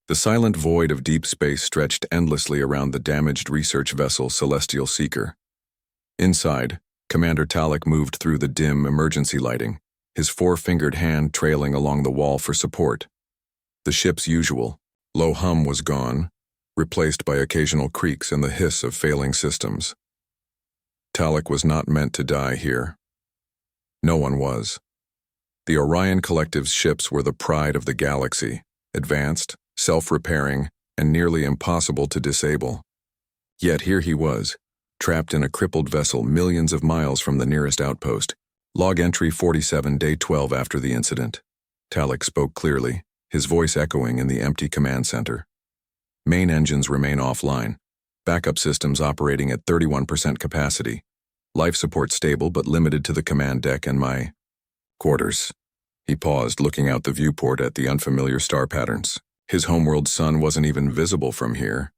The silent void of deep space stretched endlessly around the damaged research vessel Celestial Seeker. Inside, Commander Talic moved through the dim emergency lighting, his four-fingered hand trailing along the wall for support. The ship's usual, low hum was gone, replaced by occasional creaks and the hiss of failing systems. Talic was not meant to die here. No one was. The Orion Collective's ships were the pride of the galaxy, advanced, self-repairing, and nearly impossible to disable. Yet here he was, trapped in a crippled vessel millions of miles from the nearest outpost. Log entry 47, day 12 after the incident. Talic spoke clearly, his voice echoing in the empty command center. Main engines remain offline. Backup systems operating at 31% capacity. Life support stable but limited to the command deck and my quarters. He paused, looking out the viewport at the unfamiliar star patterns. His homeworld sun wasn't even visible from here.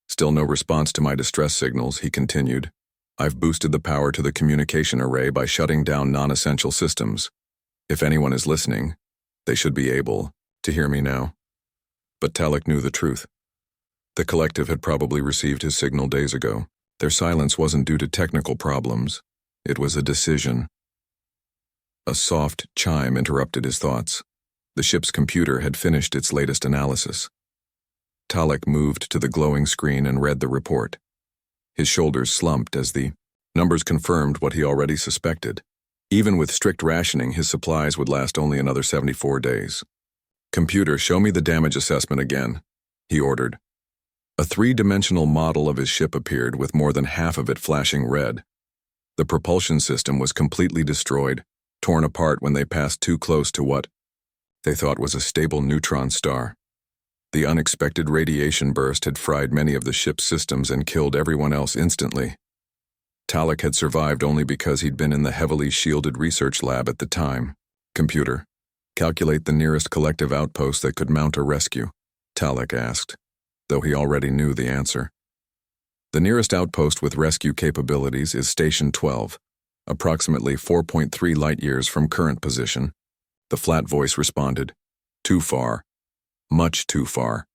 Still no response to my distress signals, he continued. I've boosted the power to the communication array by shutting down non-essential systems. If anyone is listening, they should be able to hear me now. But Talic knew the truth. The collective had probably received his signal days ago. Their silence wasn't due to technical problems. It was a decision. A soft chime interrupted his thoughts. The ship's computer had finished its latest analysis. Talic moved to the glowing screen and read the report. His shoulders slumped as the numbers confirmed what he already suspected. Even with strict rationing, his supplies would last only another 74 days. Computer, show me the damage assessment again, he ordered. A three-dimensional model of his ship appeared with more than half of it flashing red. The propulsion system was completely destroyed, torn apart when they passed too close to what they thought was a stable neutron star. The unexpected radiation burst had fried many of the ship's systems and killed everyone else instantly. Talic had survived only because he'd been in the heavily shielded research lab at the time. Computer, calculate the nearest collective outpost that could mount a rescue, Talic asked, though he already knew the answer. The nearest outpost with rescue capabilities is Station 12, approximately 4.3 light-years from current position. The flat voice responded, too far. Much too far.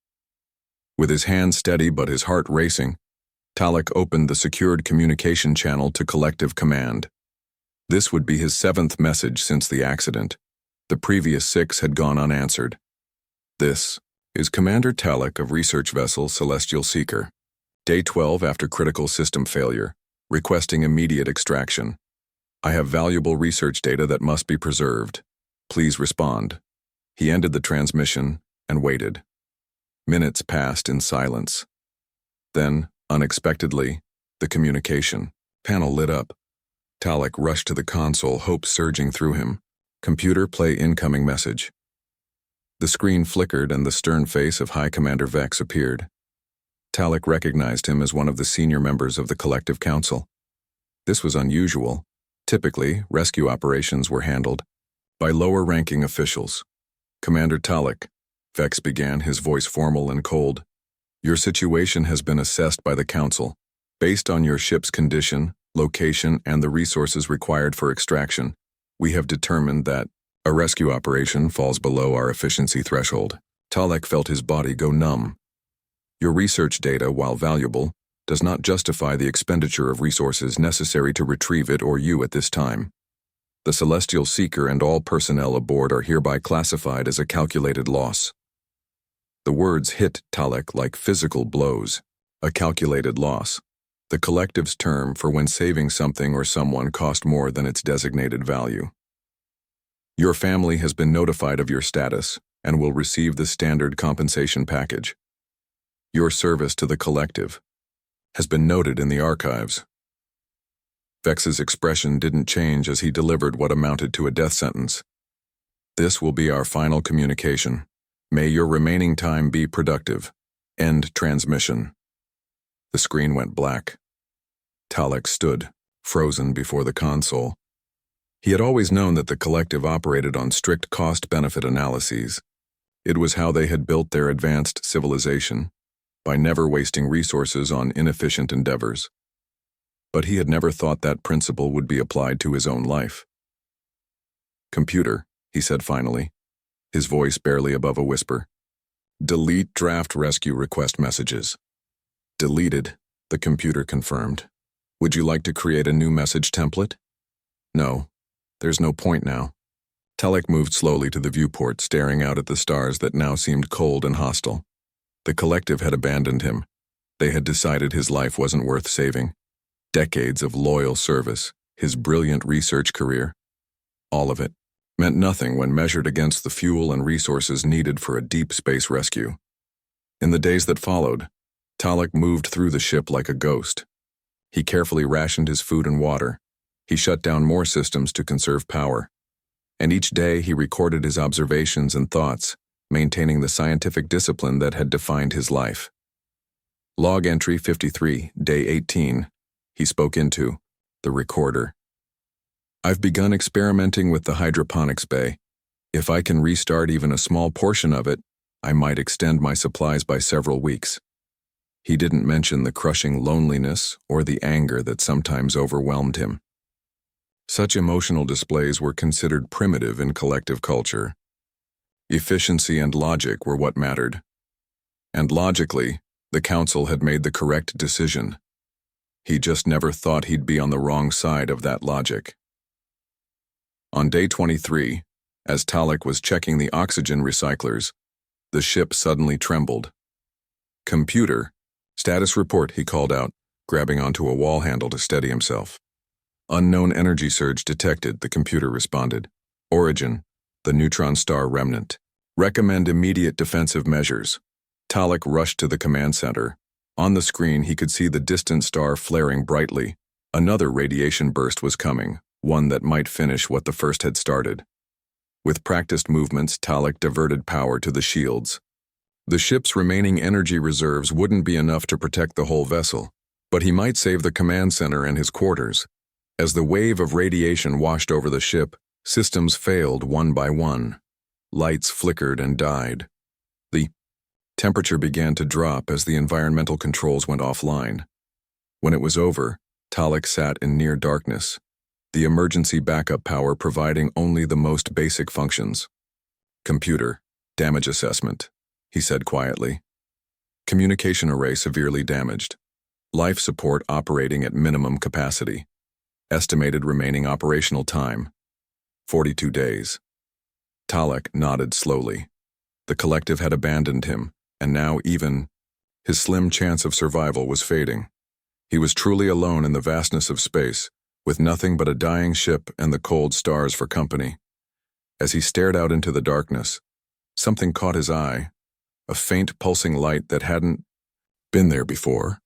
With his hand steady but his heart racing, Talic opened the secured communication channel to collective command. This would be his 7th message since the accident. The previous 6 had gone unanswered. This is Commander Talic of research vessel Celestial Seeker. Day 12 after critical system failure, requesting immediate extraction. I have valuable research data that must be preserved. Please respond. He ended the transmission and waited. Minutes passed in silence. Then, unexpectedly, the communication panel lit up. Talic rushed to the console, hope surging through him. Computer, play incoming message. The screen flickered and the stern face of High Commander Vex appeared. Talic recognized him as one of the senior members of the Collective Council. This was unusual. Typically, rescue operations were handled by lower-ranking officials. Commander Talic, Vex began, his voice formal and cold. Your situation has been assessed by the Council. Based on your ship's condition, location, and the resources required for extraction, we have determined that a rescue operation falls below our efficiency threshold. Talic felt his body go numb. Your research data, while valuable, does not justify the expenditure of resources necessary to retrieve it or you at this time. The Celestial Seeker and all personnel aboard are hereby classified as a calculated loss. The words hit Talic like physical blows. A calculated loss. The collective's term for when saving something or someone cost more than its designated value. Your family has been notified of your status and will receive the standard compensation package. Your service to the collective has been noted in the archives. Vex's expression didn't change as he delivered what amounted to a death sentence. This will be our final communication. May your remaining time be productive. End transmission. The screen went black. Talic stood, frozen before the console. He had always known that the collective operated on strict cost-benefit analyses. It was how they had built their advanced civilization, by never wasting resources on inefficient endeavors. But he had never thought that principle would be applied to his own life. Computer, he said finally, his voice barely above a whisper. Delete draft rescue request messages. Deleted, the computer confirmed. Would you like to create a new message template? No. There's no point now. Talic moved slowly to the viewport, staring out at the stars that now seemed cold and hostile. The collective had abandoned him. They had decided his life wasn't worth saving. Decades of loyal service, his brilliant research career, all of it, meant nothing when measured against the fuel and resources needed for a deep space rescue. In the days that followed, Talic moved through the ship like a ghost. He carefully rationed his food and water. He shut down more systems to conserve power. And each day he recorded his observations and thoughts, maintaining the scientific discipline that had defined his life. Log entry 53, day 18, he spoke into the recorder. I've begun experimenting with the hydroponics bay. If I can restart even a small portion of it, I might extend my supplies by several weeks. He didn't mention the crushing loneliness or the anger that sometimes overwhelmed him. Such emotional displays were considered primitive in collective culture. Efficiency and logic were what mattered. And logically, the council had made the correct decision. He just never thought he'd be on the wrong side of that logic. On day 23, as Talic was checking the oxygen recyclers, the ship suddenly trembled. Computer, status report, he called out, grabbing onto a wall handle to steady himself. Unknown energy surge detected, the computer responded. Origin, the neutron star remnant. Recommend immediate defensive measures. Talic rushed to the command center. On the screen, he could see the distant star flaring brightly. Another radiation burst was coming, one that might finish what the first had started. With practiced movements, Talic diverted power to the shields. The ship's remaining energy reserves wouldn't be enough to protect the whole vessel, but he might save the command center and his quarters. As the wave of radiation washed over the ship, systems failed one by one. Lights flickered and died. The temperature began to drop as the environmental controls went offline. When it was over, Talic sat in near darkness, the emergency backup power providing only the most basic functions. Computer, damage assessment, he said quietly. Communication array severely damaged. Life support operating at minimum capacity. Estimated remaining operational time, 42 days. Talic nodded slowly. The collective had abandoned him, and now even his slim chance of survival was fading. He was truly alone in the vastness of space, with nothing but a dying ship and the cold stars for company. As he stared out into the darkness, something caught his eye, a faint pulsing light that hadn't been there before.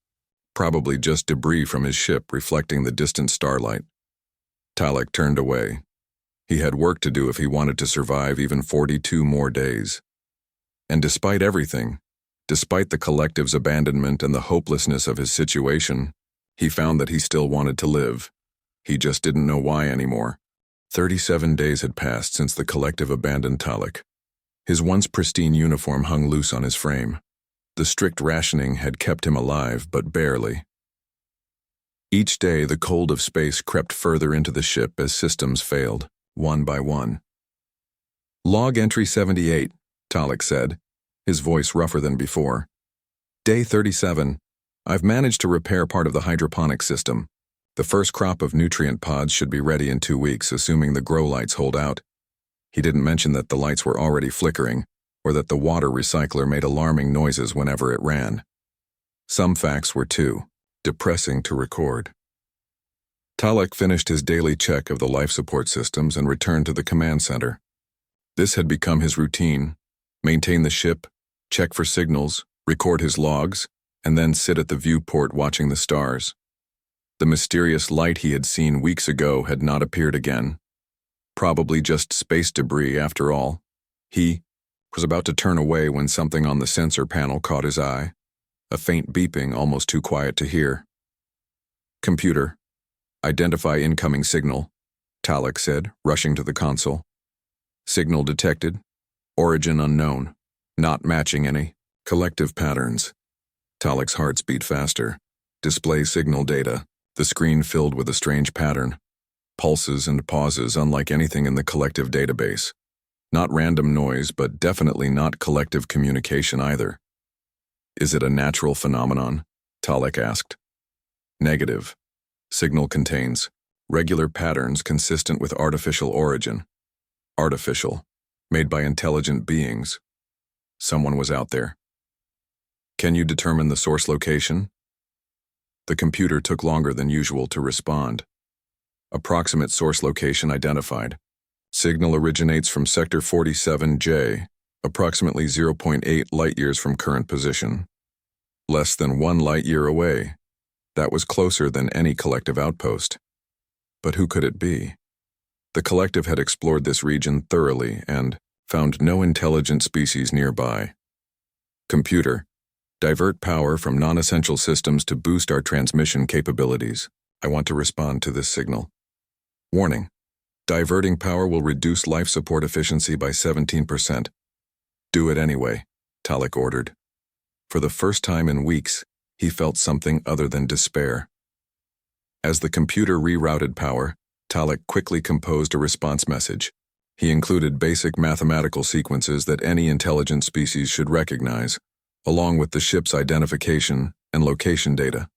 Probably just debris from his ship reflecting the distant starlight. Talic turned away. He had work to do if he wanted to survive even 42 more days. And despite everything, despite the collective's abandonment and the hopelessness of his situation, he found that he still wanted to live. He just didn't know why anymore. 37 days had passed since the collective abandoned Talic. His once pristine uniform hung loose on his frame. The strict rationing had kept him alive, but barely. Each day, the cold of space crept further into the ship as systems failed, one by one. Log entry 78, Talic said, his voice rougher than before. Day 37. I've managed to repair part of the hydroponic system. The first crop of nutrient pods should be ready in 2 weeks, assuming the grow lights hold out. He didn't mention that the lights were already flickering, or that the water recycler made alarming noises whenever it ran. Some facts were too depressing to record. Talic finished his daily check of the life support systems and returned to the command center. This had become his routine: maintain the ship, check for signals, record his logs, and then sit at the viewport watching the stars. The mysterious light he had seen weeks ago had not appeared again. Probably just space debris after all. He was about to turn away when something on the sensor panel caught his eye. A faint beeping, almost too quiet to hear. Computer, identify incoming signal, Talic said, rushing to the console. Signal detected. Origin unknown. Not matching any collective patterns. Talic's heart beat faster. Display signal data. The screen filled with a strange pattern. Pulses and pauses unlike anything in the collective database. Not random noise, but definitely not collective communication either. Is it a natural phenomenon? Talic asked. Negative. Signal contains regular patterns consistent with artificial origin. Artificial. Made by intelligent beings. Someone was out there. Can you determine the source location? The computer took longer than usual to respond. Approximate source location identified. Signal originates from Sector 47J, approximately 0.8 light-years from current position. Less than 1 light-year away. That was closer than any collective outpost. But who could it be? The collective had explored this region thoroughly and found no intelligent species nearby. Computer, divert power from non-essential systems to boost our transmission capabilities. I want to respond to this signal. Warning. Diverting power will reduce life support efficiency by 17%. Do it anyway, Talic ordered. For the first time in weeks, he felt something other than despair. As the computer rerouted power, Talic quickly composed a response message. He included basic mathematical sequences that any intelligent species should recognize, along with the ship's identification and location data.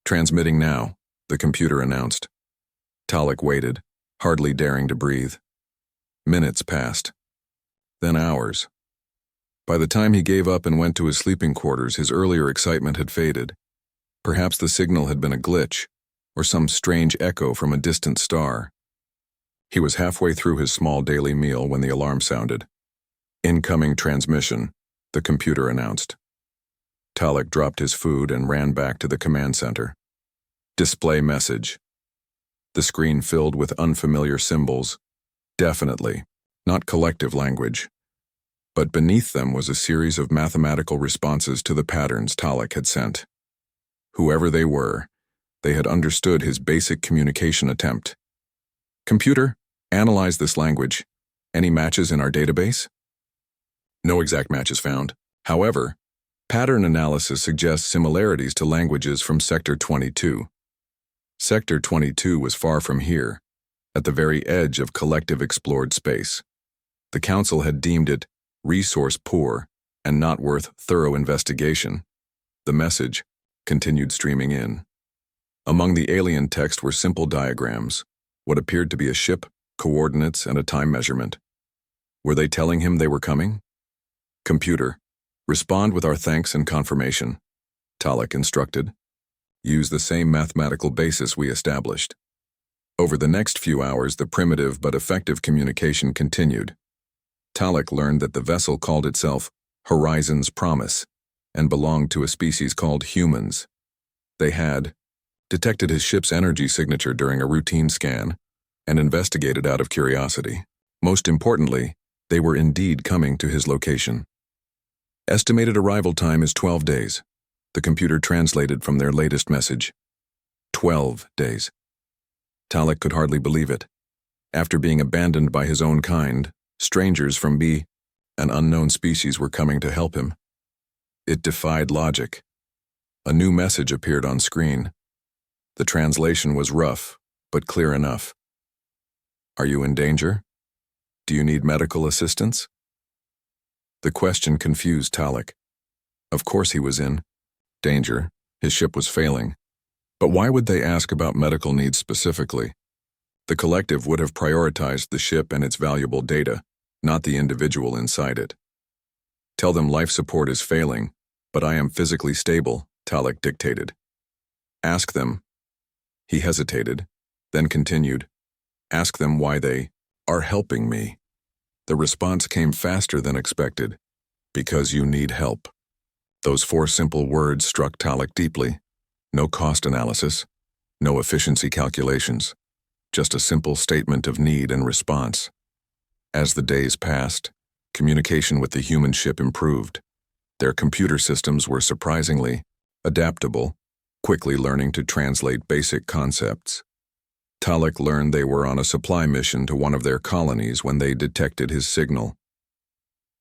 Transmitting now, the computer announced. Talic waited, hardly daring to breathe. Minutes passed. Then hours. By the time he gave up and went to his sleeping quarters, his earlier excitement had faded. Perhaps the signal had been a glitch, or some strange echo from a distant star. He was halfway through his small daily meal when the alarm sounded. Incoming transmission, the computer announced. Talic dropped his food and ran back to the command center. Display message. The screen filled with unfamiliar symbols. Definitely, not collective language. But beneath them was a series of mathematical responses to the patterns Talic had sent. Whoever they were, they had understood his basic communication attempt. Computer, analyze this language. Any matches in our database? No exact matches found. However, pattern analysis suggests similarities to languages from Sector 22. Sector 22 was far from here, at the very edge of collective explored space. The Council had deemed it resource poor and not worth thorough investigation. The message continued streaming in. Among the alien text were simple diagrams, what appeared to be a ship, coordinates, and a time measurement. Were they telling him they were coming? Computer, respond with our thanks and confirmation, Talic instructed. Use the same mathematical basis we established. Over the next few hours, the primitive but effective communication continued. Talic learned that the vessel called itself Horizon's Promise and belonged to a species called humans. They had detected his ship's energy signature during a routine scan and investigated out of curiosity. Most importantly, they were indeed coming to his location. Estimated arrival time is 12 days. The computer translated from their latest message. 12 days. Talic could hardly believe it. After being abandoned by his own kind, strangers from an unknown species were coming to help him. It defied logic. A new message appeared on screen. The translation was rough, but clear enough. Are you in danger? Do you need medical assistance? The question confused Talic. Of course he was in danger. His ship was failing. But why would they ask about medical needs specifically? The collective would have prioritized the ship and its valuable data, not the individual inside it. Tell them life support is failing, but I am physically stable, Talic dictated. Ask them. He hesitated, then continued. Ask them why they are helping me. The response came faster than expected. Because you need help. Those 4 simple words struck Talic deeply. No cost analysis, no efficiency calculations, just a simple statement of need and response. As the days passed, communication with the human ship improved. Their computer systems were surprisingly adaptable, quickly learning to translate basic concepts. Talic learned they were on a supply mission to one of their colonies when they detected his signal.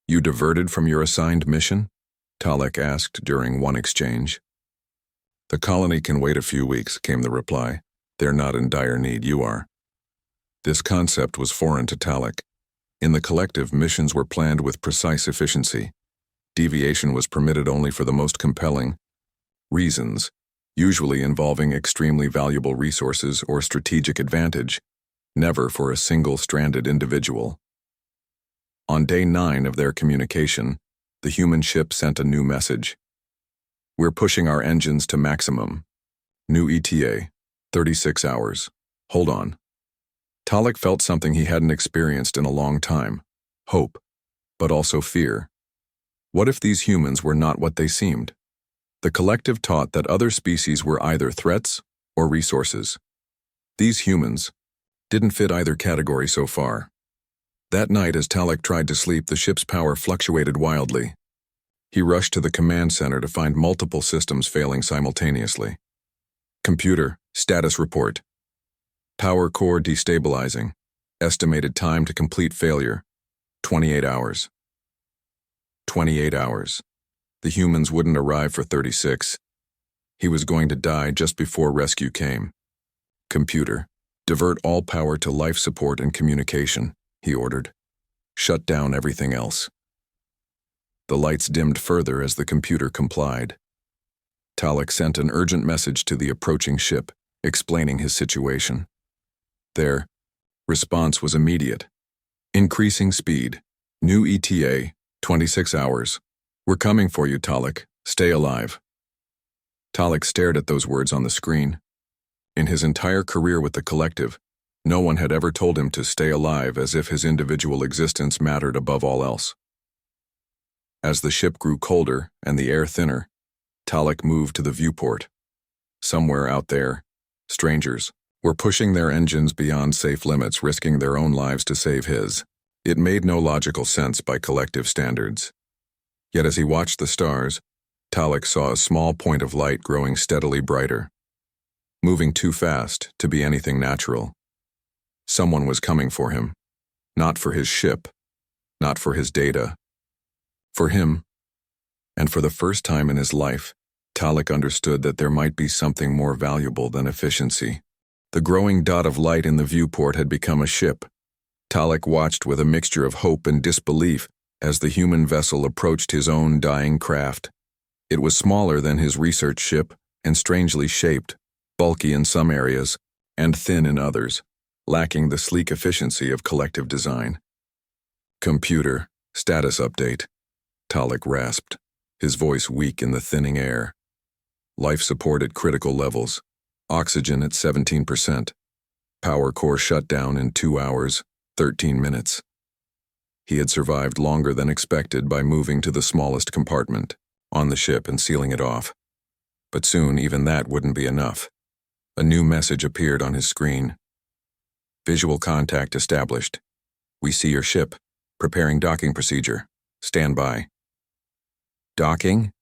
You diverted from your assigned mission? Talic asked during one exchange. The colony can wait a few weeks, came the reply. They're not in dire need, you are. This concept was foreign to Talic. In the collective, missions were planned with precise efficiency. Deviation was permitted only for the most compelling reasons, usually involving extremely valuable resources or strategic advantage, never for a single stranded individual. On day 9 of their communication, the human ship sent a new message. We're pushing our engines to maximum. New ETA, 36 hours. Hold on. Talic felt something he hadn't experienced in a long time. Hope, but also fear. What if these humans were not what they seemed? The collective taught that other species were either threats or resources. These humans didn't fit either category so far. That night, as Talic tried to sleep, the ship's power fluctuated wildly. He rushed to the command center to find multiple systems failing simultaneously. Computer, status report. Power core destabilizing. Estimated time to complete failure, 28 hours. 28 hours. The humans wouldn't arrive for 36. He was going to die just before rescue came. Computer, divert all power to life support and communication, he ordered. Shut down everything else. The lights dimmed further as the computer complied. Talic sent an urgent message to the approaching ship, explaining his situation. Their response was immediate. Increasing speed. New ETA, 26 hours. We're coming for you, Talic. Stay alive. Talic stared at those words on the screen. In his entire career with the collective, no one had ever told him to stay alive, as if his individual existence mattered above all else. As the ship grew colder and the air thinner, Talic moved to the viewport. Somewhere out there, strangers were pushing their engines beyond safe limits, risking their own lives to save his. It made no logical sense by collective standards. Yet as he watched the stars, Talic saw a small point of light growing steadily brighter. Moving too fast to be anything natural. Someone was coming for him. Not for his ship. Not for his data. For him. And for the first time in his life, Talic understood that there might be something more valuable than efficiency. The growing dot of light in the viewport had become a ship. Talic watched with a mixture of hope and disbelief as the human vessel approached his own dying craft. It was smaller than his research ship and strangely shaped, bulky in some areas and thin in others, lacking the sleek efficiency of collective design. Computer, status update. Talic rasped, his voice weak in the thinning air. Life support at critical levels. Oxygen at 17%. Power core shut down in 2 hours, 13 minutes. He had survived longer than expected by moving to the smallest compartment on the ship and sealing it off. But soon even that wouldn't be enough. A new message appeared on his screen. Visual contact established. We see your ship. Preparing docking procedure. Stand by. Docking?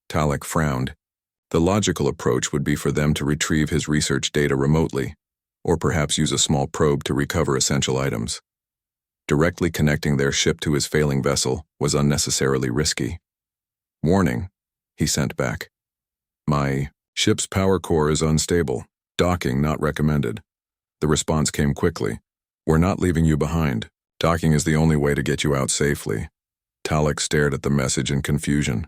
Talic frowned. The logical approach would be for them to retrieve his research data remotely, or perhaps use a small probe to recover essential items. Directly connecting their ship to his failing vessel was unnecessarily risky. Warning, he sent back. My ship's power core is unstable. Docking not recommended. The response came quickly. We're not leaving you behind. Docking is the only way to get you out safely. Talic stared at the message in confusion.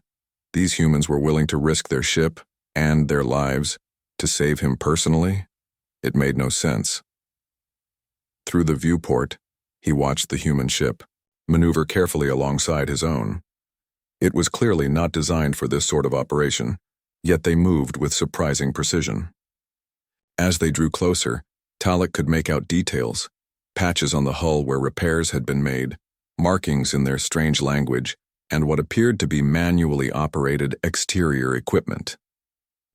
These humans were willing to risk their ship and their lives to save him personally? It made no sense. Through the viewport, he watched the human ship maneuver carefully alongside his own. It was clearly not designed for this sort of operation, yet they moved with surprising precision. As they drew closer, Talic could make out details, patches on the hull where repairs had been made, markings in their strange language, and what appeared to be manually operated exterior equipment.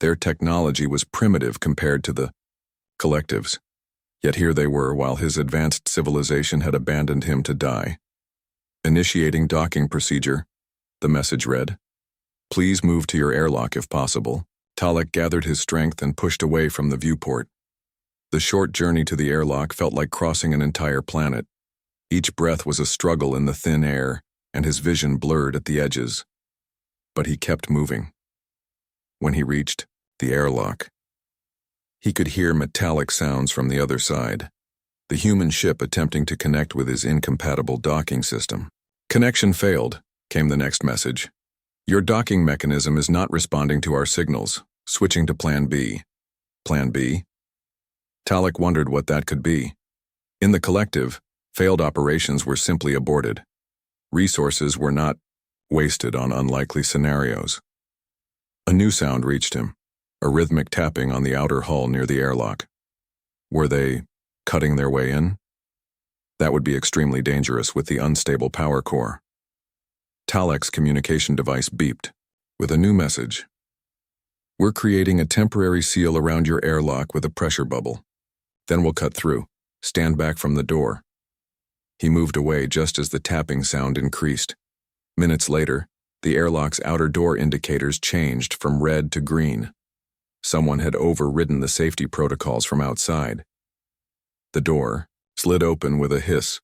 Their technology was primitive compared to the collectives, yet here they were while his advanced civilization had abandoned him to die. Initiating docking procedure, the message read. Please move to your airlock if possible. Talic gathered his strength and pushed away from the viewport. The short journey to the airlock felt like crossing an entire planet. Each breath was a struggle in the thin air, and his vision blurred at the edges. But he kept moving. When he reached the airlock, he could hear metallic sounds from the other side. the human ship attempting to connect with his incompatible docking system. Connection failed, came the next message. Your docking mechanism is not responding to our signals. Switching to Plan B. Plan B? Talic wondered what that could be. In the collective, failed operations were simply aborted. Resources were not wasted on unlikely scenarios. A new sound reached him, a rhythmic tapping on the outer hull near the airlock. Were they cutting their way in? That would be extremely dangerous with the unstable power core. Talic's communication device beeped with a new message. We're creating a temporary seal around your airlock with a pressure bubble. Then we'll cut through. Stand back from the door. He moved away just as the tapping sound increased. Minutes later, the airlock's outer door indicators changed from red to green. Someone had overridden the safety protocols from outside. The door slid open with a hiss,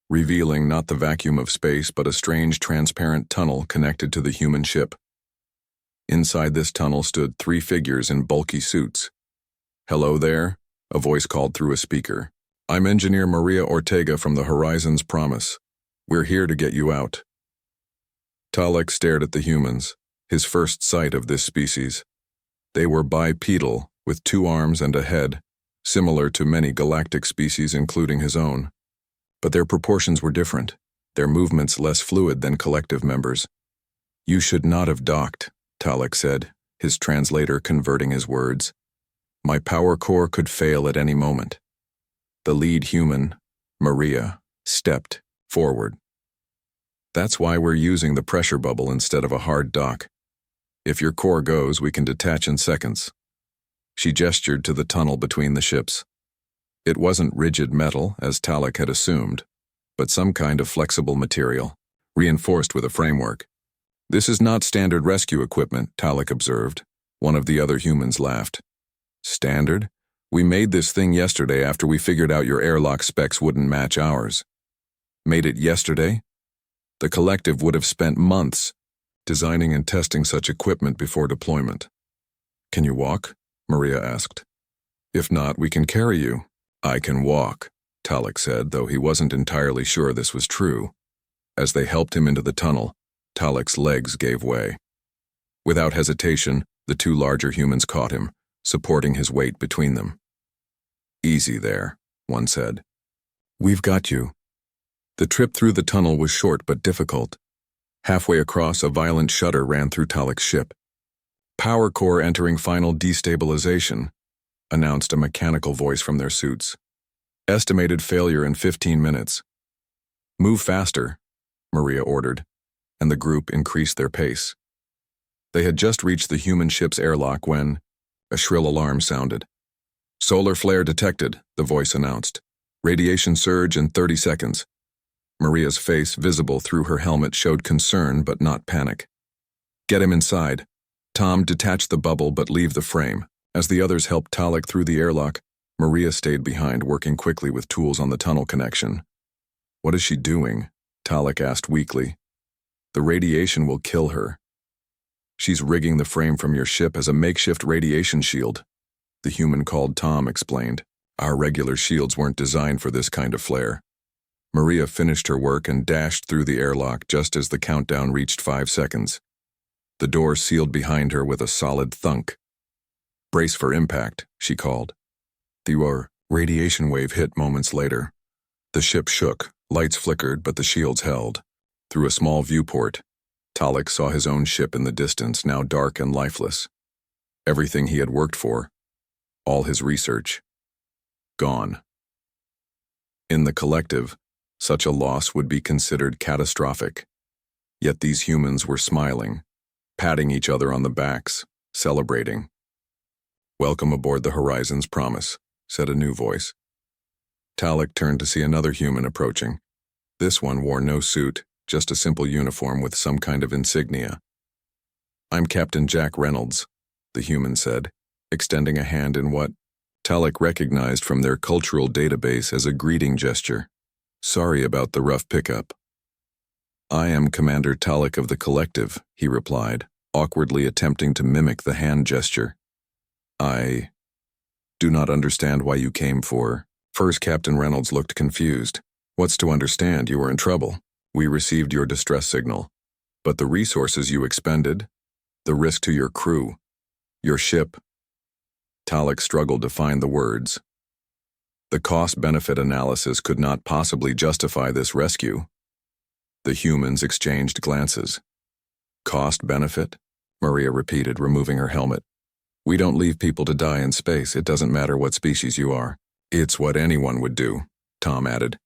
revealing not the vacuum of space but a strange transparent tunnel connected to the human ship. Inside this tunnel stood 3 figures in bulky suits. "Hello there," a voice called through a speaker. "I'm Engineer Maria Ortega from the Horizon's Promise. We're here to get you out." Talic stared at the humans, his first sight of this species. They were bipedal, with 2 arms and a head, similar to many galactic species including his own. But their proportions were different, their movements less fluid than collective members. "You should not have docked," Talic said, his translator converting his words. "My power core could fail at any moment." The lead human, Maria, stepped forward. "That's why we're using the pressure bubble instead of a hard dock. If your core goes, we can detach in seconds." She gestured to the tunnel between the ships. It wasn't rigid metal, as Talic had assumed, but some kind of flexible material, reinforced with a framework. "This is not standard rescue equipment," Talic observed. One of the other humans laughed. "Standard? We made this thing yesterday after we figured out your airlock specs wouldn't match ours." "Made it yesterday?" The collective would have spent months designing and testing such equipment before deployment. "Can you walk?" Maria asked. "If not, we can carry you." "I can walk," Talic said, though he wasn't entirely sure this was true. As they helped him into the tunnel, Talic's legs gave way. Without hesitation, the 2 larger humans caught him, supporting his weight between them. "Easy there," one said. "We've got you." The trip through the tunnel was short but difficult. Halfway across, a violent shudder ran through Talic's ship. "Power core entering final destabilization," announced a mechanical voice from their suits. "Estimated failure in 15 minutes. "Move faster," Maria ordered, and the group increased their pace. They had just reached the human ship's airlock when a shrill alarm sounded. "Solar flare detected," the voice announced. "Radiation surge in 30 seconds. Maria's face, visible through her helmet, showed concern but not panic. "Get him inside. Tom, detach the bubble but leave the frame." As the others helped Talic through the airlock, Maria stayed behind, working quickly with tools on the tunnel connection. "What is she doing?" Talic asked weakly. "The radiation will kill her." "She's rigging the frame from your ship as a makeshift radiation shield," the human called Tom explained. "Our regular shields weren't designed for this kind of flare." Maria finished her work and dashed through the airlock just as the countdown reached 5 seconds. The door sealed behind her with a solid thunk. "Brace for impact," she called. The radiation wave hit moments later. The ship shook, lights flickered, but the shields held. Through a small viewport, Talic saw his own ship in the distance, now dark and lifeless. Everything he had worked for, all his research, gone. In the collective, such a loss would be considered catastrophic. Yet these humans were smiling, patting each other on the backs, celebrating. "Welcome aboard the Horizon's Promise," said a new voice. Talic turned to see another human approaching. This one wore no suit, just a simple uniform with some kind of insignia. "I'm Captain Jack Reynolds," the human said, extending a hand in what Talic recognized from their cultural database as a greeting gesture. "Sorry about the rough pickup." "I am Commander Talic of the Collective," he replied, awkwardly attempting to mimic the hand gesture. "I do not understand why you came for First, Captain Reynolds looked confused. What's to understand? You were in trouble. We received your distress signal. But the resources you expended, the risk to your crew, your ship. Talic struggled to find the words. The cost-benefit analysis could not possibly justify this rescue. The humans exchanged glances. Cost-benefit? Maria repeated, removing her helmet. We don't leave people to die in space. It doesn't matter what species you are. It's what anyone would do, Tom added.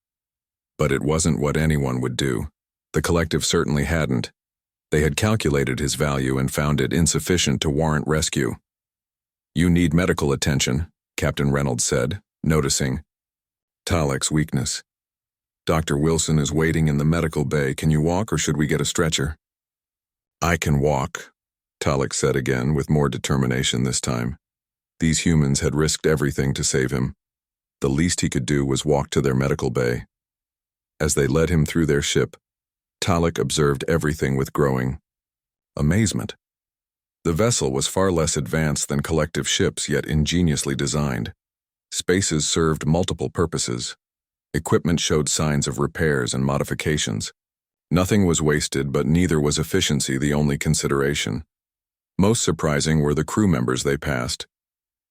But it wasn't what anyone would do. The collective certainly hadn't. They had calculated his value and found it insufficient to warrant rescue. You need medical attention, Captain Reynolds said, noticing Talic's weakness. Dr. Wilson is waiting in the medical bay. Can you walk, or should we get a stretcher? I can walk, Talic said again, with more determination this time. These humans had risked everything to save him. The least he could do was walk to their medical bay. As they led him through their ship, Talic observed everything with growing amazement. The vessel was far less advanced than collective ships, yet ingeniously designed. Spaces served multiple purposes. Equipment showed signs of repairs and modifications. Nothing was wasted, but neither was efficiency the only consideration. Most surprising were the crew members they passed.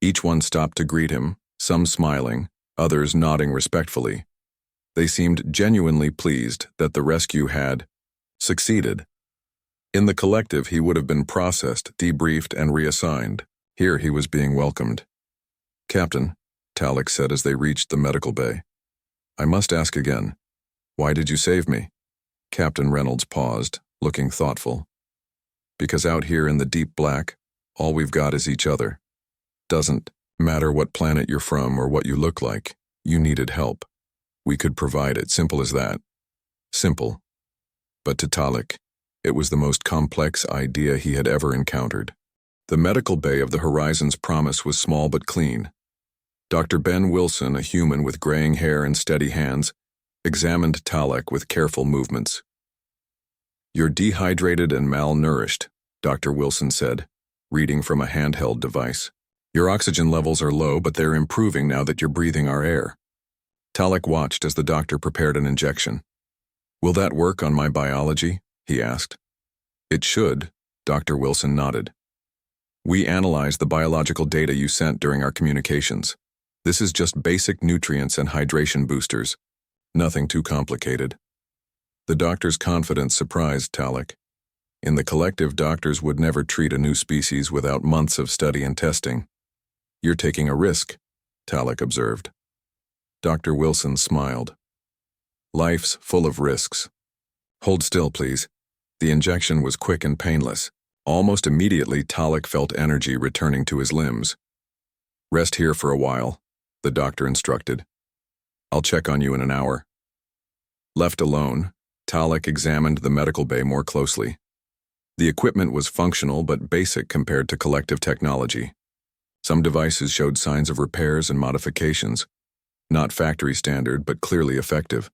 Each one stopped to greet him, some smiling, others nodding respectfully. They seemed genuinely pleased that the rescue had succeeded. In the collective, he would have been processed, debriefed, and reassigned. Here he was being welcomed. Captain, Talic said as they reached the medical bay. I must ask again. Why did you save me? Captain Reynolds paused, looking thoughtful. Because out here in the deep black, all we've got is each other. Doesn't matter what planet you're from or what you look like, you needed help. We could provide it, simple as that. Simple. But to Talic, it was the most complex idea he had ever encountered. The medical bay of the Horizon's promise was small but clean. Dr. Ben Wilson, a human with graying hair and steady hands, examined Talic with careful movements. You're dehydrated and malnourished, Dr. Wilson said, reading from a handheld device. Your oxygen levels are low, but they're improving now that you're breathing our air. Talic watched as the doctor prepared an injection. Will that work on my biology? He asked. It should, Dr. Wilson nodded. We analyzed the biological data you sent during our communications. This is just basic nutrients and hydration boosters. Nothing too complicated. The doctor's confidence surprised Talic. In the collective, doctors would never treat a new species without months of study and testing. You're taking a risk, Talic observed. Dr. Wilson smiled. Life's full of risks. Hold still, please. The injection was quick and painless. Almost immediately, Talic felt energy returning to his limbs. Rest here for a while, the doctor instructed. I'll check on you in an hour. Left alone, Talic examined the medical bay more closely. The equipment was functional but basic compared to collective technology. Some devices showed signs of repairs and modifications, not factory standard but clearly effective.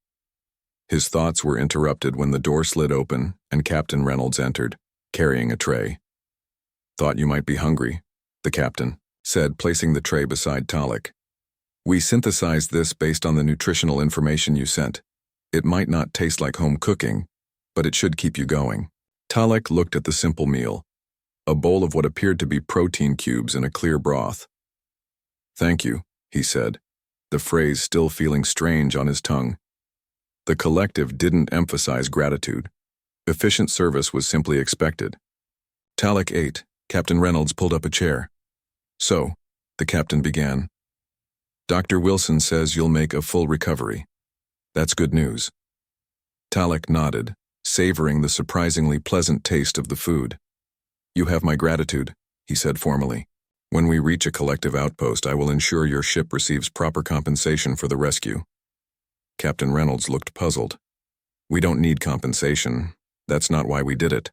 His thoughts were interrupted when the door slid open and Captain Reynolds entered, carrying a tray. Thought you might be hungry, the captain said, placing the tray beside Talic. We synthesized this based on the nutritional information you sent. It might not taste like home cooking, but it should keep you going. Talic looked at the simple meal, a bowl of what appeared to be protein cubes in a clear broth. Thank you, he said, the phrase still feeling strange on his tongue. The collective didn't emphasize gratitude. Efficient service was simply expected. Talic ate. Captain Reynolds pulled up a chair. So, the captain began. Dr. Wilson says you'll make a full recovery. That's good news. Talic nodded, savoring the surprisingly pleasant taste of the food. You have my gratitude, he said formally. When we reach a collective outpost, I will ensure your ship receives proper compensation for the rescue. Captain Reynolds looked puzzled. We don't need compensation. That's not why we did it.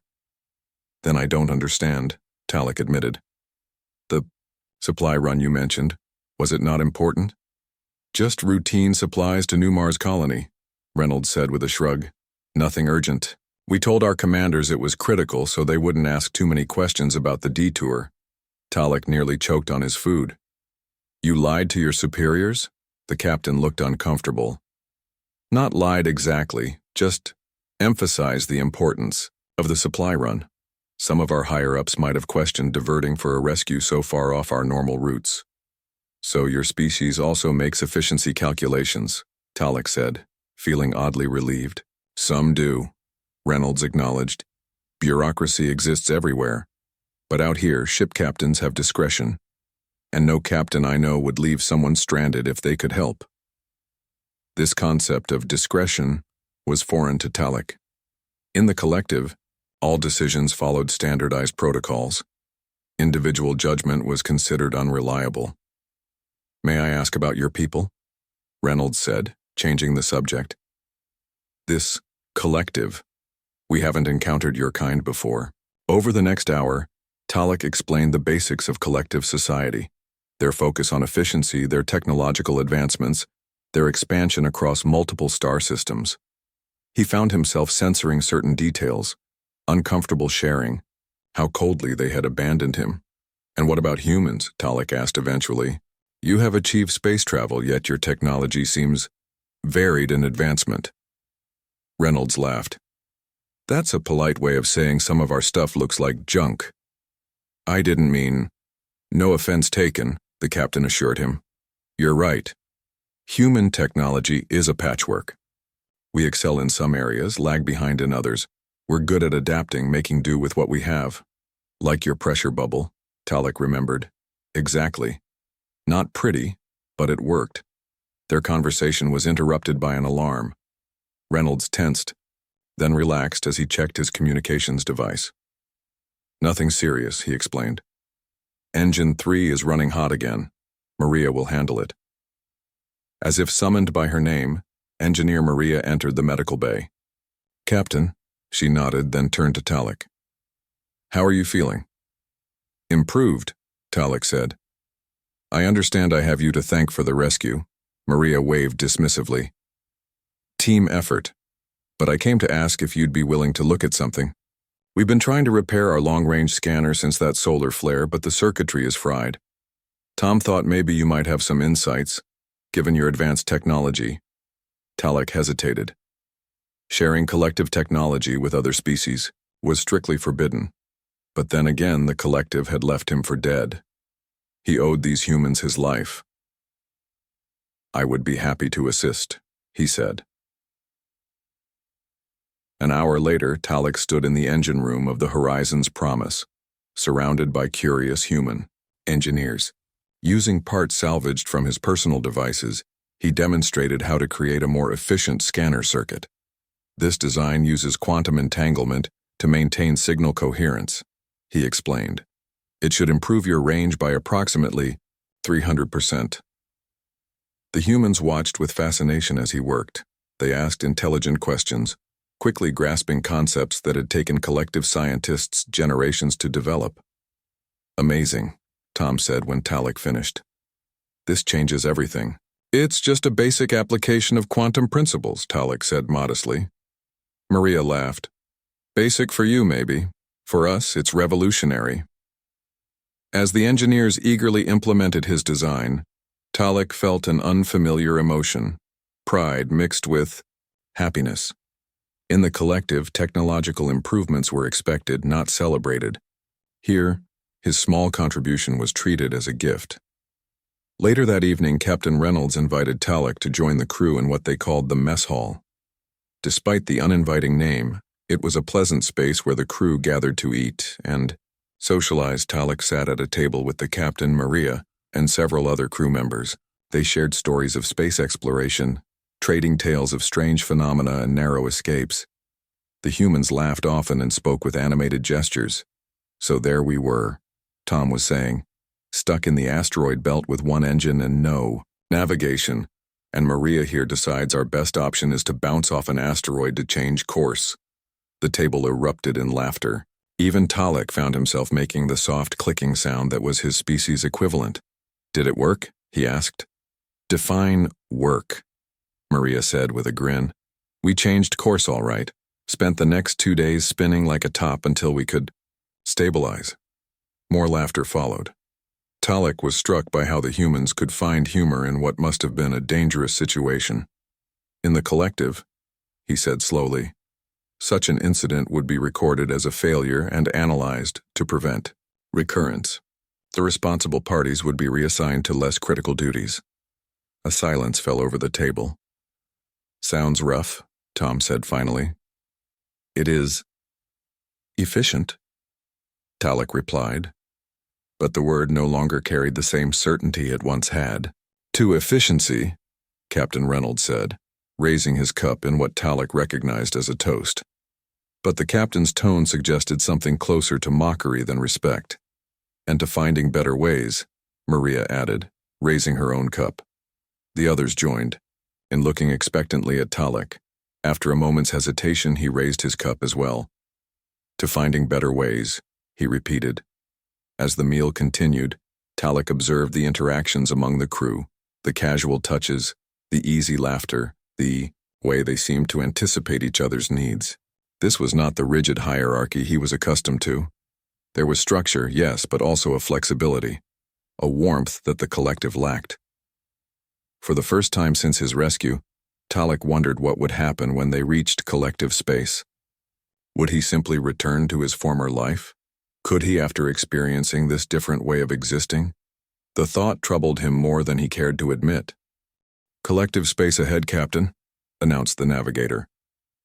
Then I don't understand, Talic admitted. The supply run you mentioned, was it not important? Just routine supplies to New Mars colony, Reynolds said with a shrug. Nothing urgent. We told our commanders it was critical so they wouldn't ask too many questions about the detour. Talic nearly choked on his food. You lied to your superiors? The captain looked uncomfortable. Not lied exactly, just emphasized the importance of the supply run. Some of our higher-ups might have questioned diverting for a rescue so far off our normal routes. So your species also makes efficiency calculations, Talic said, feeling oddly relieved. Some do, Reynolds acknowledged. Bureaucracy exists everywhere. But out here, ship captains have discretion. And no captain I know would leave someone stranded if they could help. This concept of discretion was foreign to Talic. In the collective, all decisions followed standardized protocols. Individual judgment was considered unreliable. May I ask about your people? Reynolds said, changing the subject. This collective. We haven't encountered your kind before. Over the next hour, Talic explained the basics of collective society, their focus on efficiency, their technological advancements, their expansion across multiple star systems. He found himself censoring certain details, uncomfortable sharing, how coldly they had abandoned him. And what about humans? Talic asked eventually. You have achieved space travel, yet your technology seems varied in advancement. Reynolds laughed. That's a polite way of saying some of our stuff looks like junk. I didn't mean. No offense taken, the captain assured him. You're right. Human technology is a patchwork. We excel in some areas, lag behind in others. We're good at adapting, making do with what we have. Like your pressure bubble, Talic remembered. Exactly. Not pretty, but it worked. Their conversation was interrupted by an alarm. Reynolds tensed, then relaxed as he checked his communications device. Nothing serious, he explained. Engine 3 is running hot again. Maria will handle it. As if summoned by her name, Engineer Maria entered the medical bay. Captain, she nodded, then turned to Talic. How are you feeling? Improved, Talic said. I understand I have you to thank for the rescue. Maria waved dismissively. Team effort. But I came to ask if you'd be willing to look at something. We've been trying to repair our long-range scanner since that solar flare, but the circuitry is fried. Tom thought maybe you might have some insights, given your advanced technology. Talic hesitated. Sharing collective technology with other species was strictly forbidden. But then again, the collective had left him for dead. He owed these humans his life. I would be happy to assist, he said. An hour later, Talic stood in the engine room of the Horizon's Promise, surrounded by curious human engineers. Using parts salvaged from his personal devices, he demonstrated how to create a more efficient scanner circuit. This design uses quantum entanglement to maintain signal coherence, he explained. It should improve your range by approximately 300%. The humans watched with fascination as he worked. They asked intelligent questions, quickly grasping concepts that had taken collective scientists generations to develop. Amazing, Tom said when Talic finished. This changes everything. It's just a basic application of quantum principles, Talic said modestly. Maria laughed. Basic for you, maybe. For us, it's revolutionary. As the engineers eagerly implemented his design, Talic felt an unfamiliar emotion, pride mixed with happiness. In the collective, technological improvements were expected, not celebrated. Here, his small contribution was treated as a gift. Later that evening, Captain Reynolds invited Talic to join the crew in what they called the mess hall. Despite the uninviting name, it was a pleasant space where the crew gathered to eat and socialized. Talic sat at a table with the captain, Maria, and several other crew members. They shared stories of space exploration, trading tales of strange phenomena and narrow escapes. The humans laughed often and spoke with animated gestures. So there we were, Tom was saying, stuck in the asteroid belt with one engine and no navigation, and Maria here decides our best option is to bounce off an asteroid to change course. The table erupted in laughter. Even Talic found himself making the soft clicking sound that was his species' equivalent. Did it work? He asked. Define work, Maria said with a grin. We changed course all right. Spent the next 2 days spinning like a top until we could stabilize. More laughter followed. Talic was struck by how the humans could find humor in what must have been a dangerous situation. In the collective, he said slowly, such an incident would be recorded as a failure and analyzed to prevent recurrence. The responsible parties would be reassigned to less critical duties. A silence fell over the table. Sounds rough, Tom said finally. It is efficient, Talic replied. But the word no longer carried the same certainty it once had. To efficiency, Captain Reynolds said, raising his cup in what Talic recognized as a toast. But the captain's tone suggested something closer to mockery than respect. And to finding better ways, Maria added, raising her own cup. The others joined, in looking expectantly at Talic. After a moment's hesitation, he raised his cup as well. To finding better ways, he repeated. As the meal continued, Talic observed the interactions among the crew, the casual touches, the easy laughter, the way they seemed to anticipate each other's needs. This was not the rigid hierarchy he was accustomed to. There was structure, yes, but also a flexibility, a warmth that the collective lacked. For the first time since his rescue, Talic wondered what would happen when they reached collective space. Would he simply return to his former life? Could he after experiencing this different way of existing? The thought troubled him more than he cared to admit. Collective space ahead, Captain, announced the navigator.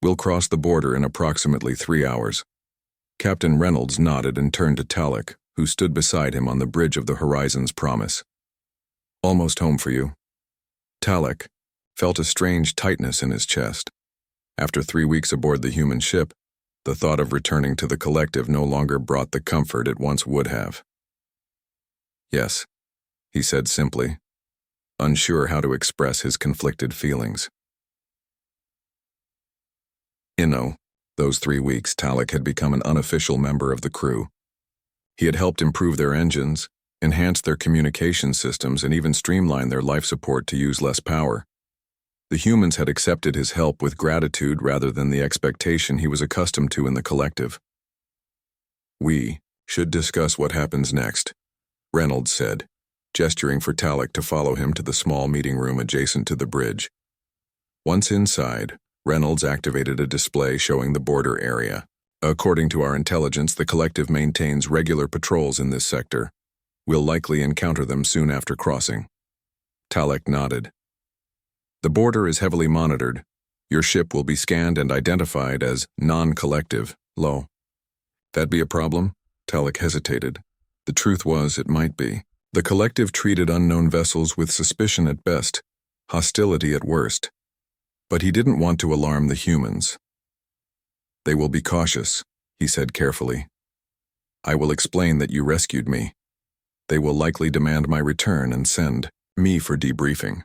We'll cross the border in approximately 3 hours. Captain Reynolds nodded and turned to Talic, who stood beside him on the bridge of the Horizon's Promise. Almost home for you. Talic felt a strange tightness in his chest. After 3 weeks aboard the human ship, the thought of returning to the collective no longer brought the comfort it once would have. Yes, he said simply, unsure how to express his conflicted feelings. Those 3 weeks, Talic had become an unofficial member of the crew. He had helped improve their engines, enhance their communication systems, and even streamline their life support to use less power. The humans had accepted his help with gratitude rather than the expectation he was accustomed to in the collective. We should discuss what happens next, Reynolds said, gesturing for Talic to follow him to the small meeting room adjacent to the bridge. Once inside, Reynolds activated a display showing the border area. According to our intelligence, the collective maintains regular patrols in this sector. We'll likely encounter them soon after crossing. Talic nodded. The border is heavily monitored. Your ship will be scanned and identified as non-collective, low. That'd be a problem? Talic hesitated. The truth was, it might be. The collective treated unknown vessels with suspicion at best, hostility at worst. But he didn't want to alarm the humans. They will be cautious, he said carefully. I will explain that you rescued me. They will likely demand my return and send me for debriefing.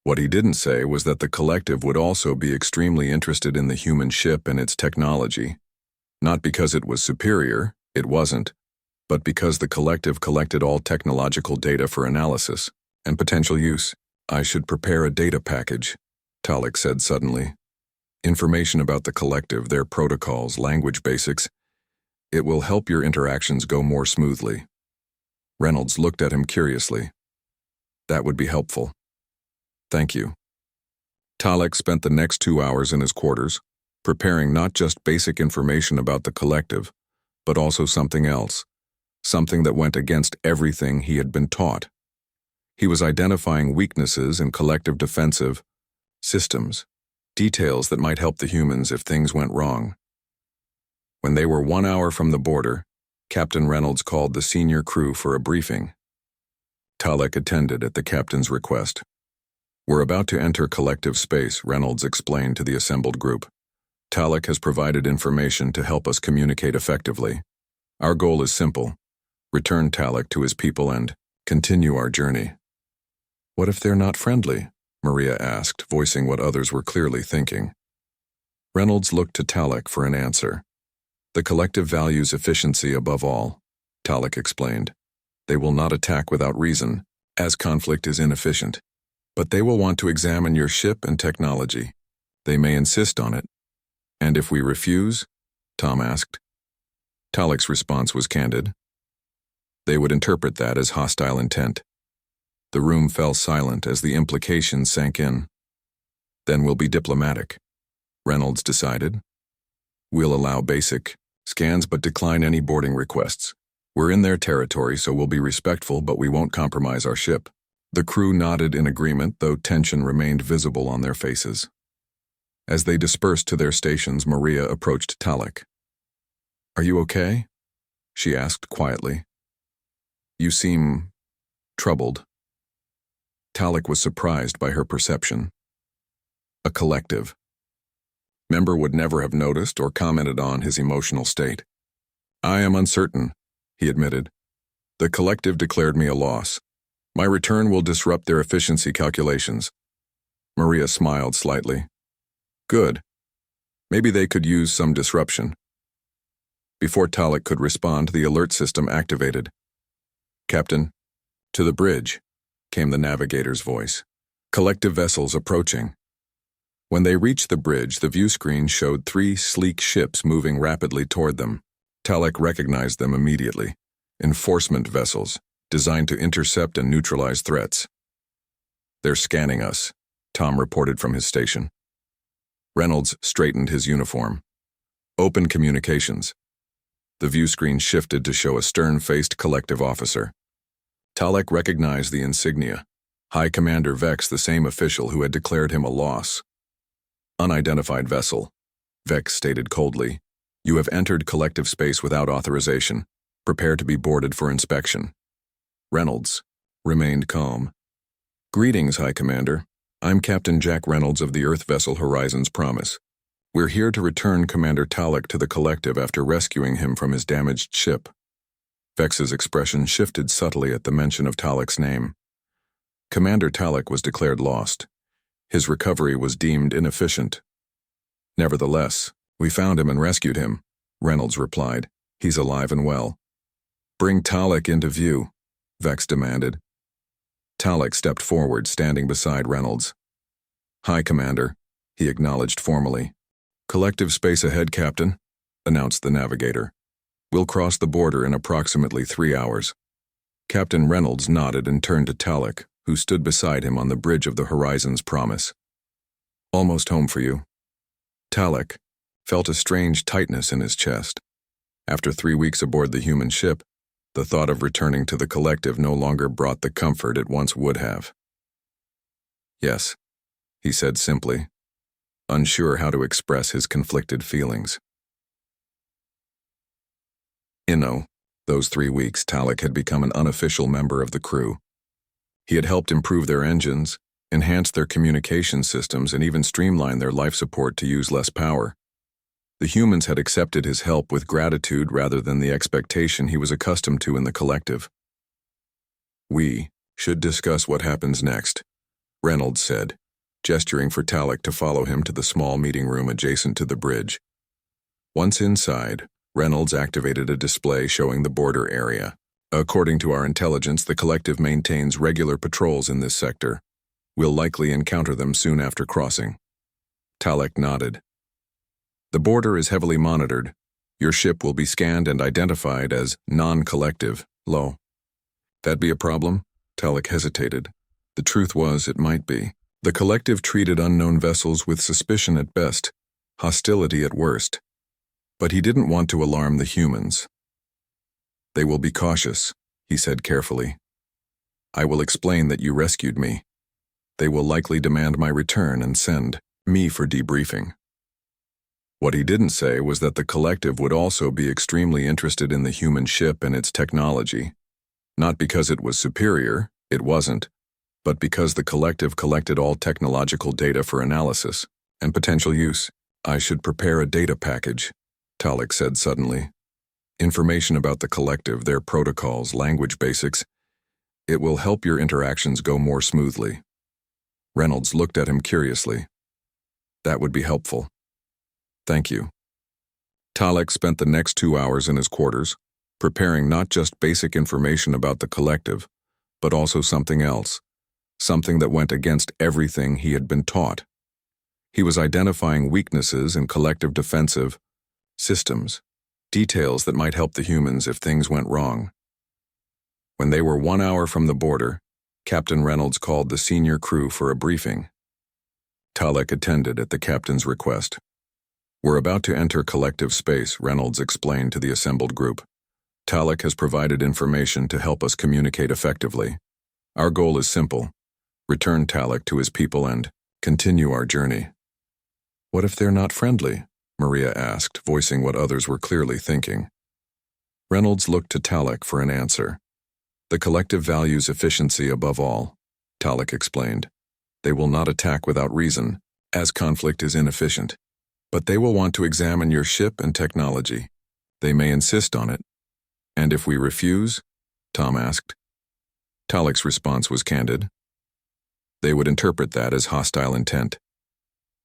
What he didn't say was that the collective would also be extremely interested in the human ship and its technology. Not because it was superior, it wasn't, but because the collective collected all technological data for analysis and potential use. I should prepare a data package, Talic said suddenly. Information about the collective, their protocols, language basics. It will help your interactions go more smoothly. Reynolds looked at him curiously. That would be helpful. Thank you. Talic spent the next 2 hours in his quarters, preparing not just basic information about the collective, but also something else, something that went against everything he had been taught. He was identifying weaknesses in collective defensive systems, details that might help the humans if things went wrong. When they were 1 hour from the border, Captain Reynolds called the senior crew for a briefing. Talic attended at the captain's request. We're about to enter collective space, Reynolds explained to the assembled group. Talic has provided information to help us communicate effectively. Our goal is simple: return Talic to his people and continue our journey. What if they're not friendly? Maria asked, voicing what others were clearly thinking. Reynolds looked to Talic for an answer. The collective values efficiency above all, Talic explained. They will not attack without reason, as conflict is inefficient. But they will want to examine your ship and technology. They may insist on it. And if we refuse? Tom asked. Talic's response was candid. They would interpret that as hostile intent. The room fell silent as the implications sank in. Then we'll be diplomatic, Reynolds decided. We'll allow basic scans but decline any boarding requests. We're in their territory, so we'll be respectful, but we won't compromise our ship. The crew nodded in agreement, though tension remained visible on their faces. As they dispersed to their stations, Maria approached Talic. "Are you okay?" she asked quietly. "You seem troubled." Talic was surprised by her perception. A collective member would never have noticed or commented on his emotional state. "I am uncertain," he admitted. "The collective declared me a loss. My return will disrupt their efficiency calculations." Maria smiled slightly. "Good. Maybe they could use some disruption." Before Talic could respond, the alert system activated. "Captain, to the bridge," came the navigator's voice. "Collective vessels approaching." When they reached the bridge, the view screen showed 3 sleek ships moving rapidly toward them. Talic recognized them immediately. Enforcement vessels, designed to intercept and neutralize threats. "They're scanning us," Tom reported from his station. Reynolds straightened his uniform. "Open communications." The view screen shifted to show a stern-faced collective officer. Talic recognized the insignia. High Commander Vex, the same official who had declared him a loss. "Unidentified vessel," Vex stated coldly. "You have entered collective space without authorization. Prepare to be boarded for inspection." Reynolds remained calm. "Greetings, High Commander. I'm Captain Jack Reynolds of the Earth vessel Horizon's Promise. We're here to return Commander Talic to the collective after rescuing him from his damaged ship." Vex's expression shifted subtly at the mention of Talic's name. Commander Talic was declared lost. His recovery was deemed inefficient. "Nevertheless, we found him and rescued him," Reynolds replied. "He's alive and well." "Bring Talic into view," Vex demanded. Talic stepped forward, standing beside Reynolds. "Hi, Commander," he acknowledged formally. "Collective space ahead, Captain," announced the navigator. "We'll cross the border in approximately 3 hours." Captain Reynolds nodded and turned to Talic, who stood beside him on the bridge of the Horizon's Promise. "Almost home for you." Talic felt a strange tightness in his chest. After 3 weeks aboard the human ship, the thought of returning to the collective no longer brought the comfort it once would have. "Yes," he said simply, unsure how to express his conflicted feelings. Those 3 weeks, Talic had become an unofficial member of the crew. He had helped improve their engines, enhance their communication systems, and even streamline their life support to use less power. The humans had accepted his help with gratitude rather than the expectation he was accustomed to in the collective. "We should discuss what happens next," Reynolds said, gesturing for Talic to follow him to the small meeting room adjacent to the bridge. Once inside, Reynolds activated a display showing the border area. "According to our intelligence, the collective maintains regular patrols in this sector. We'll likely encounter them soon after crossing." Talic nodded. "The border is heavily monitored. Your ship will be scanned and identified as non-collective, low." "That'd be a problem?" Talic hesitated. The truth was, it might be. The collective treated unknown vessels with suspicion at best, hostility at worst. But he didn't want to alarm the humans. "They will be cautious," he said carefully. "I will explain that you rescued me. They will likely demand my return and send me for debriefing." What he didn't say was that the collective would also be extremely interested in the human ship and its technology. Not because it was superior, it wasn't, but because the collective collected all technological data for analysis and potential use. "I should prepare a data package," Talic said suddenly. "Information about the collective, their protocols, language basics. It will help your interactions go more smoothly." Reynolds looked at him curiously. "That would be helpful. Thank you." Talic spent the next 2 hours in his quarters, preparing not just basic information about the collective, but also something else, something that went against everything he had been taught. He was identifying weaknesses in collective defensive systems, details that might help the humans if things went wrong. When they were 1 hour from the border, Captain Reynolds called the senior crew for a briefing. Talic attended at the captain's request. "We're about to enter collective space," Reynolds explained to the assembled group. "Talic has provided information to help us communicate effectively. Our goal is simple: return Talic to his people and continue our journey." "What if they're not friendly?" Maria asked, voicing what others were clearly thinking. Reynolds looked to Talic for an answer. "The collective values efficiency above all," Talic explained. "They will not attack without reason, as conflict is inefficient. But they will want to examine your ship and technology. They may insist on it." "And if we refuse?" Tom asked. Talic's response was candid. "They would interpret that as hostile intent."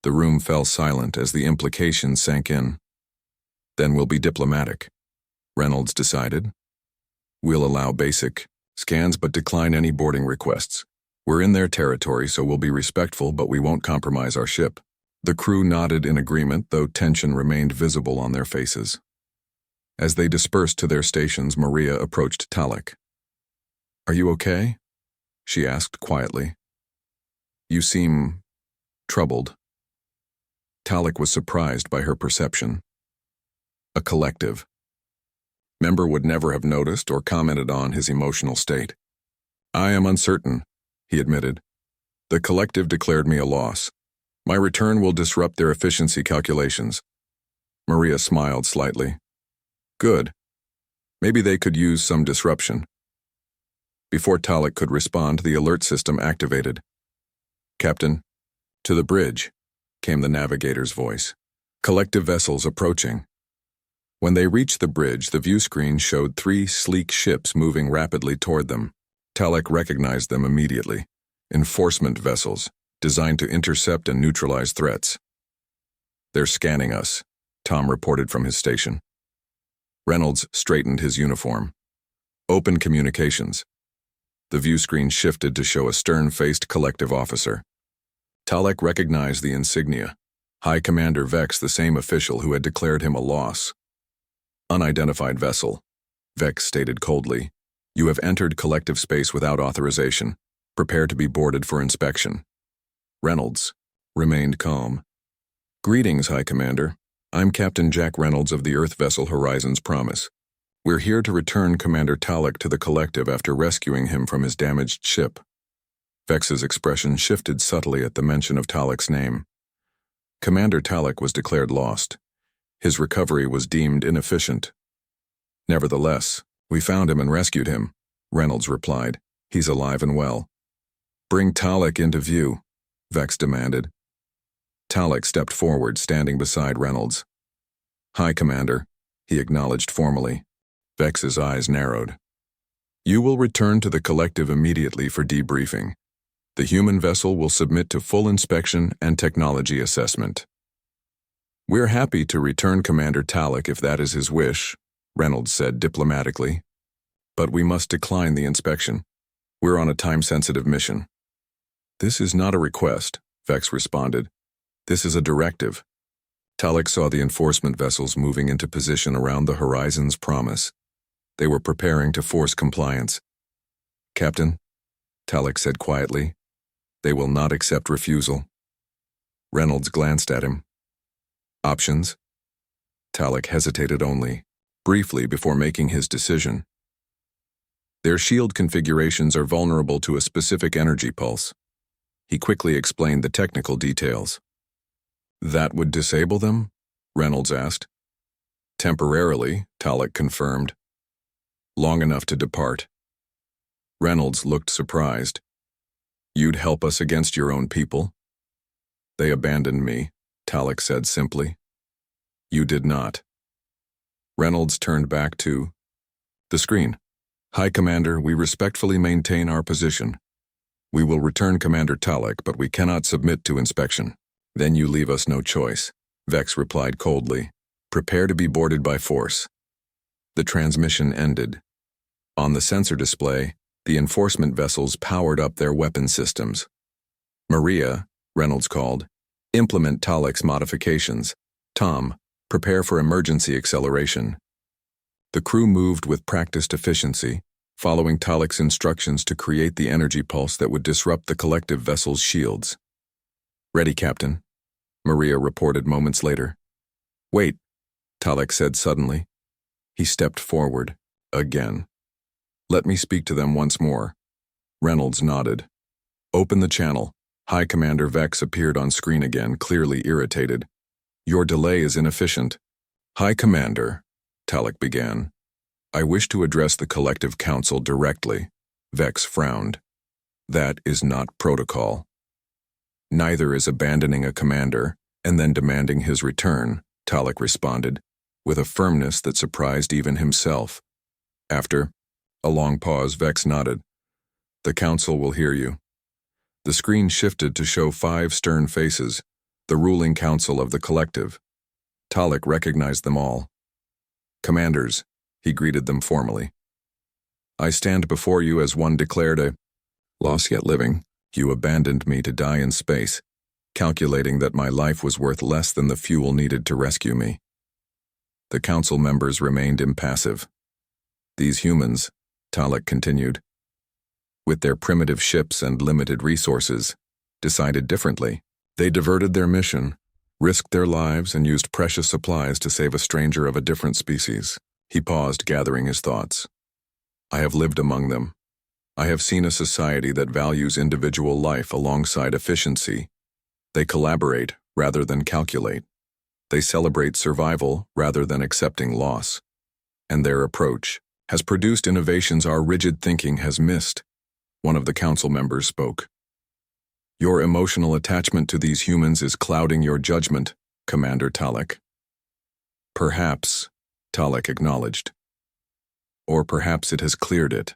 The room fell silent as the implications sank in. "Then we'll be diplomatic," Reynolds decided. "We'll allow basic scans but decline any boarding requests. We're in their territory, so we'll be respectful, but we won't compromise our ship." The crew nodded in agreement, though tension remained visible on their faces. As they dispersed to their stations, Maria approached Talic. "Are you okay?" she asked quietly. "You seem troubled." Talic was surprised by her perception. A collective member would never have noticed or commented on his emotional state. "I am uncertain," he admitted. "The collective declared me a loss. My return will disrupt their efficiency calculations." Maria smiled slightly. "Good. Maybe they could use some disruption." Before Talic could respond, the alert system activated. "Captain, to the bridge," came the navigator's voice. "Collective vessels approaching." When they reached the bridge, the view screen showed 3 sleek ships moving rapidly toward them. Talic recognized them immediately. Enforcement vessels, designed to intercept and neutralize threats. "They're scanning us," Tom reported from his station. Reynolds straightened his uniform. "Open communications." The view screen shifted to show a stern-faced collective officer. Talic recognized the insignia. High Commander Vex, the same official who had declared him a loss. "Unidentified vessel," Vex stated coldly. "You have entered collective space without authorization. Prepare to be boarded for inspection." Reynolds remained calm. "Greetings, High Commander. I'm Captain Jack Reynolds of the Earth vessel Horizon's Promise. We're here to return Commander Talic to the collective after rescuing him from his damaged ship." Vex's expression shifted subtly at the mention of Talic's name. Commander Talic was declared lost. His recovery was deemed inefficient. "Nevertheless, we found him and rescued him," Reynolds replied. "He's alive and well." "Bring Talic into view," Vex demanded. Talic stepped forward, standing beside Reynolds. "High Commander," he acknowledged formally. Vex's eyes narrowed. "You will return to the collective immediately for debriefing. The human vessel will submit to full inspection and technology assessment." "We're happy to return Commander Talic if that is his wish," Reynolds said diplomatically. "But we must decline the inspection. We're on a time-sensitive mission." "This is not a request," Vex responded. "This is a directive." Talic saw the enforcement vessels moving into position around the Horizon's Promise. They were preparing to force compliance. "Captain," Talic said quietly, "they will not accept refusal." Reynolds glanced at him. "Options?" Talic hesitated only, briefly before making his decision. "Their shield configurations are vulnerable to a specific energy pulse." He quickly explained the technical details. "That would disable them?" Reynolds asked. "Temporarily," Talic confirmed. "Long enough to depart." Reynolds looked surprised. "You'd help us against your own people?" "They abandoned me," Talic said simply. "You did not." Reynolds turned back to the screen. "High Commander, we respectfully maintain our position. We will return Commander Talic, but we cannot submit to inspection." "Then you leave us no choice," Vex replied coldly. "Prepare to be boarded by force." The transmission ended. On the sensor display, the enforcement vessels powered up their weapon systems. "Maria," Reynolds called, "implement Talic's modifications. Tom, prepare for emergency acceleration." The crew moved with practiced efficiency, following Talic's instructions to create the energy pulse that would disrupt the collective vessel's shields. "Ready, Captain," Maria reported moments later. "Wait," Talic said suddenly. He stepped forward, again. "Let me speak to them once more." Reynolds nodded. "Open the channel." High Commander Vex appeared on screen again, clearly irritated. "Your delay is inefficient." "High Commander," Talic began. "I wish to address the Collective Council directly." Vex frowned. "That is not protocol." "Neither is abandoning a commander and then demanding his return," Talic responded, with a firmness that surprised even himself. After a long pause, Vex nodded. "The Council will hear you." The screen shifted to show 5 stern faces, the ruling council of the Collective. Talic recognized them all. "Commanders," he greeted them formally. "I stand before you as one declared a loss yet living. You abandoned me to die in space, calculating that my life was worth less than the fuel needed to rescue me." The council members remained impassive. "These humans," Talic continued, "with their primitive ships and limited resources, decided differently. They diverted their mission, risked their lives, and used precious supplies to save a stranger of a different species." He paused, gathering his thoughts. "I have lived among them. I have seen a society that values individual life alongside efficiency. They collaborate rather than calculate. They celebrate survival rather than accepting loss. And their approach has produced innovations our rigid thinking has missed." One of the council members spoke. "Your emotional attachment to these humans is clouding your judgment, Commander Talic." "Perhaps," Talic acknowledged. "Or perhaps it has cleared it.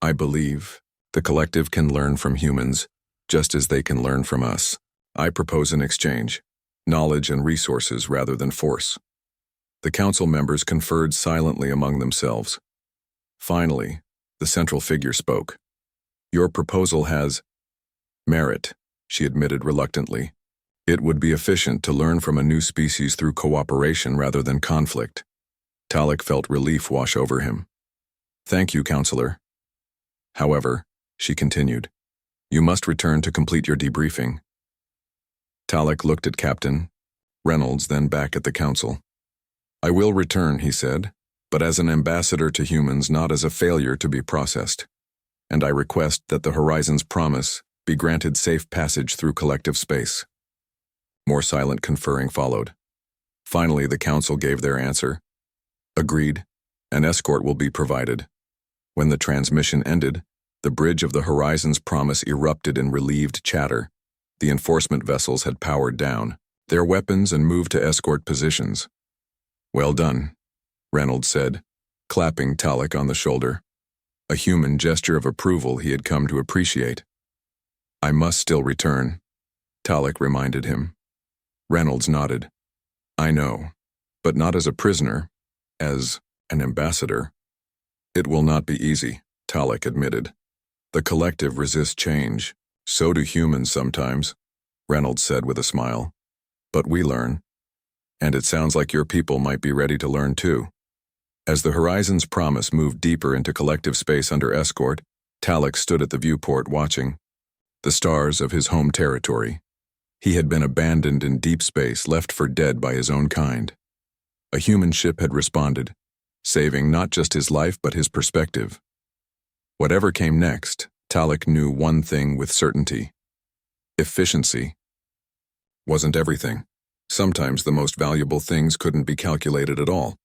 I believe the Collective can learn from humans, just as they can learn from us. I propose an exchange, knowledge and resources rather than force." The council members conferred silently among themselves. Finally, the central figure spoke. "Your proposal has merit," she admitted reluctantly. "It would be efficient to learn from a new species through cooperation rather than conflict." Talic felt relief wash over him. "Thank you, Counselor. However," she continued, "you must return to complete your debriefing." Talic looked at Captain Reynolds, then back at the council. "I will return," he said, "but as an ambassador to humans, not as a failure to be processed. And I request that the Horizon's promise be granted safe passage through collective space." More silent conferring followed. Finally, the council gave their answer. "Agreed. An escort will be provided." When the transmission ended, the bridge of the Horizon's promise erupted in relieved chatter. The enforcement vessels had powered down their weapons and moved to escort positions. "Well done," Reynolds said, clapping Talic on the shoulder. A human gesture of approval he had come to appreciate. "I must still return," Talic reminded him. Reynolds nodded. "I know, but not as a prisoner, as an ambassador." "It will not be easy," Talic admitted. "The Collective resists change. So do humans sometimes," Reynolds said with a smile. "But we learn. And it sounds like your people might be ready to learn too." As the Horizon's promise moved deeper into collective space under escort, Talic stood at the viewport watching the stars of his home territory. He had been abandoned in deep space, left for dead by his own kind. A human ship had responded, saving not just his life but his perspective. Whatever came next, Talic knew one thing with certainty. Efficiency wasn't everything. Sometimes the most valuable things couldn't be calculated at all.